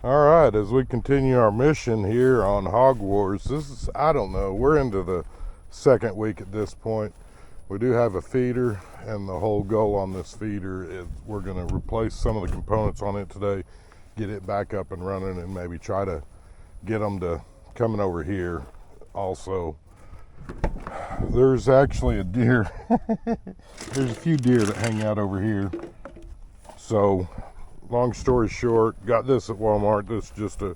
Alright, as we continue our mission here on Hog Wars, this is, I don't know, we're into the second week at this point. We do have a feeder, and the whole goal on this feeder is we're going to replace some of the components on it today, get it back up and running, and maybe try to get them to coming over here also. There's actually a deer. There's a few deer that hang out over here. So, long story short, got this at Walmart. This is just a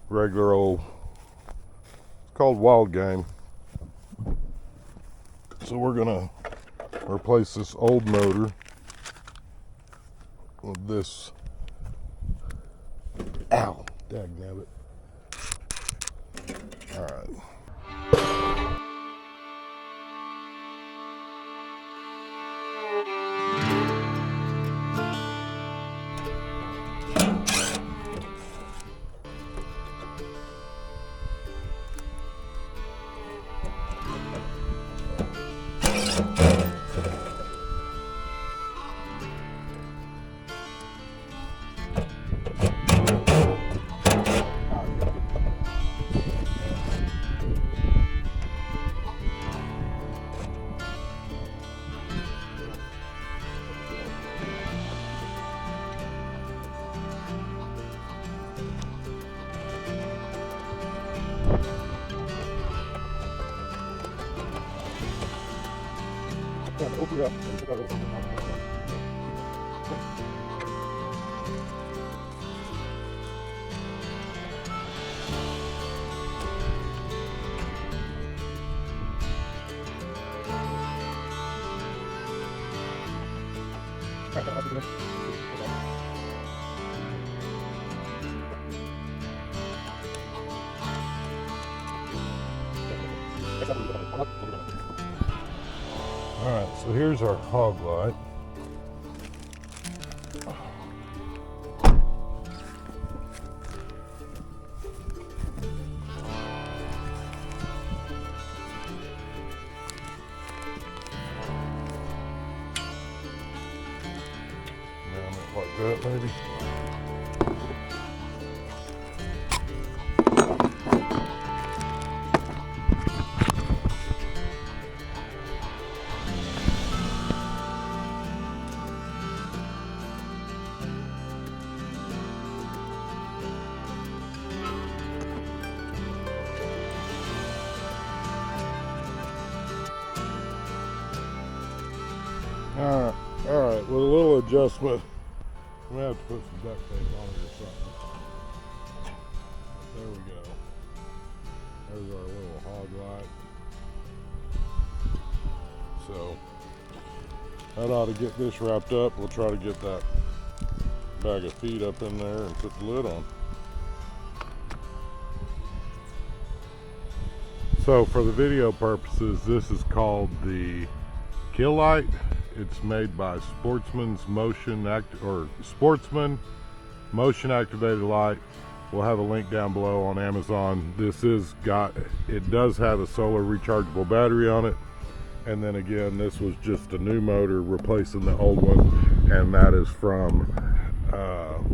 regular old, it's called wild game. So we're gonna replace this old motor with this. Ow, dagnabbit. All right. Open it up. Alright, so here's our hog light. Like that, maybe. All right, with a little adjustment, we have to put some duct tape on it or something. There we go. There's our little hog light. So that ought to get this wrapped up. We'll try to get that bag of feed up in there and put the lid on. So for the video purposes, this is called the Kill Light. It's made by Sportsman Motion Activated Light. We'll have a link down below on Amazon. It does have a solar rechargeable battery on it. And then again, this was just a new motor replacing the old one, and that is from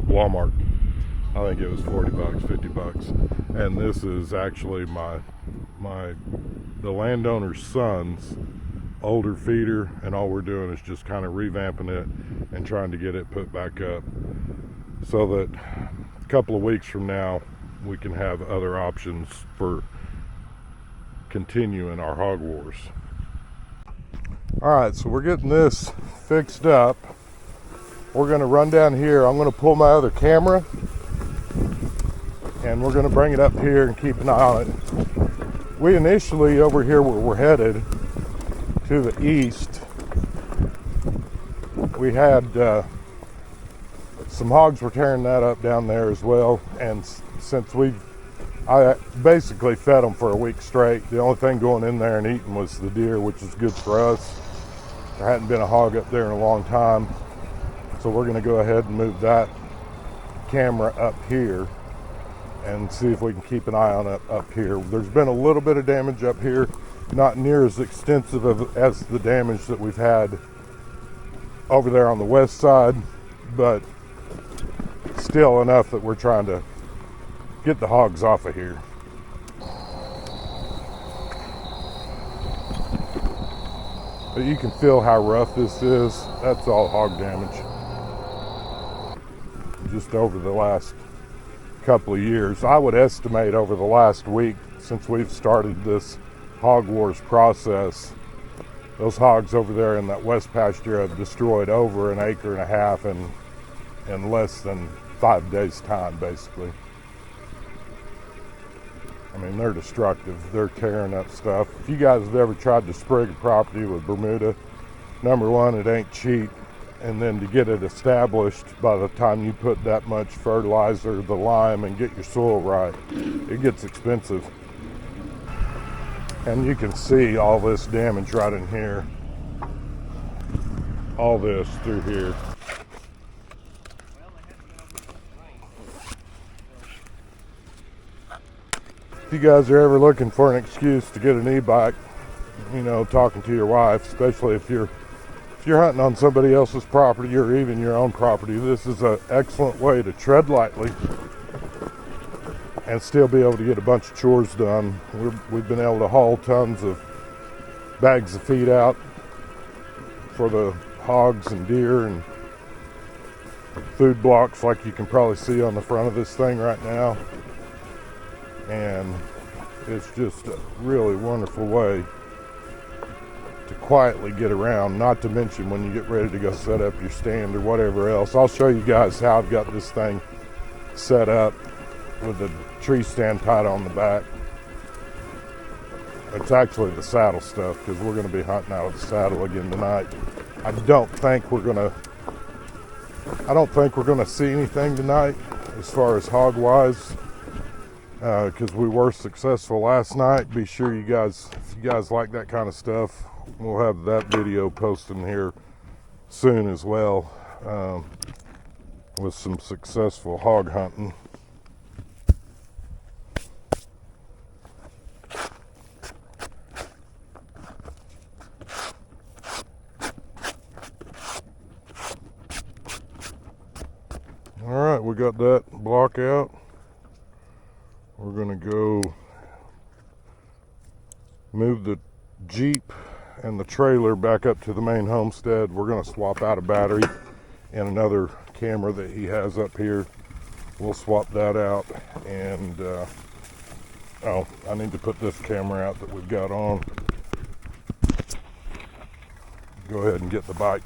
Walmart. I think it was 40 bucks, 50 bucks. And this is actually the landowner's son's older feeder, and all we're doing is just kind of revamping it and trying to get it put back up so that a couple of weeks from now we can have other options for continuing our hog wars. Alright, so we're getting this fixed up. We're going to run down here. I'm going to pull my other camera and we're going to bring it up here and keep an eye on it. We initially, over here where we're headed to the east, we had some hogs were tearing that up down there as well, and since I basically fed them for a week straight, the only thing going in there and eating was the deer, which is good for us. There hadn't been a hog up there in a long time, so we're going to go ahead and move that camera up here and see if we can keep an eye on it up here. There's been a little bit of damage up here, not near as extensive as the damage that we've had over there on the west side, but still enough that we're trying to get the hogs off of here. But you can feel how rough this is. That's all hog damage. Just over the last couple of years. I would estimate over the last week since we've started this Hog Wars process, those hogs over there in that west pasture have destroyed over 1.5 acres in less than 5 days' time, basically. I mean, they're destructive. They're tearing up stuff. If you guys have ever tried to sprig a property with Bermuda, number one, it ain't cheap. And then to get it established, by the time you put that much fertilizer, the lime, and get your soil right, it gets expensive. And you can see all this damage right in here. All this through here. If you guys are ever looking for an excuse to get an e-bike, you know, talking to your wife, especially if you're hunting on somebody else's property or even your own property, this is an excellent way to tread lightly and still be able to get a bunch of chores done. We've been able to haul tons of bags of feed out for the hogs and deer and food blocks like you can probably see on the front of this thing right now. And it's just a really wonderful way to quietly get around, not to mention when you get ready to go set up your stand or whatever else. I'll show you guys how I've got this thing set up with the tree stand tied on the back. It's actually the saddle stuff because we're going to be hunting out of the saddle again tonight. I don't think we're going to see anything tonight as far as hog wise, because we were successful last night. Be sure you guys, if you guys like that kind of stuff, we'll have that video posting here soon as well, with some successful hog hunting. All right, we got that block out. We're gonna go move the Jeep and the trailer back up to the main homestead. We're gonna swap out a battery and another camera that he has up here. We'll swap that out, and oh, I need to put this camera out that we've got on. Go ahead and get the bike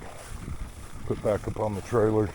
put back up on the trailer.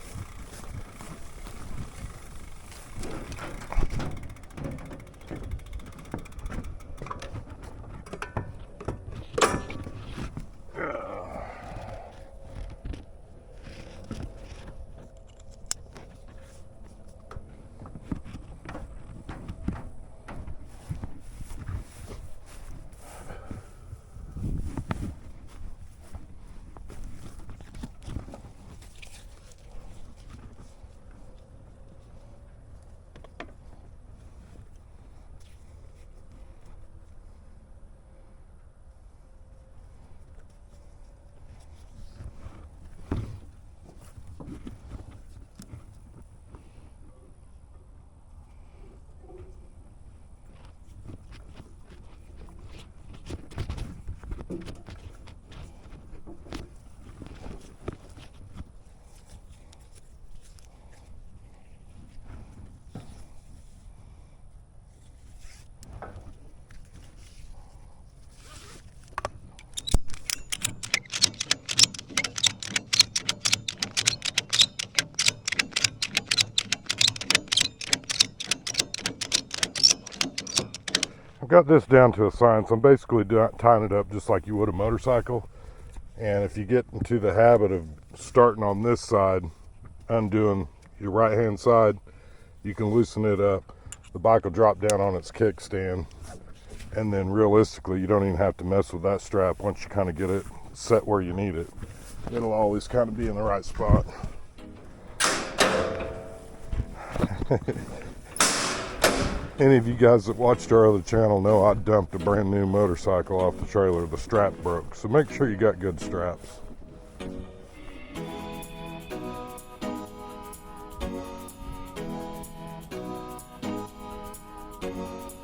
Got this down to a science. I'm basically tying it up just like you would a motorcycle, and if you get into the habit of starting on this side, undoing your right hand side, you can loosen it up. The bike will drop down on its kickstand, and then realistically you don't even have to mess with that strap. Once you kind of get it set where you need it, it'll always kind of be in the right spot. Any of you guys that watched our other channel know I dumped a brand new motorcycle off the trailer. The strap broke, so make sure you got good straps. it.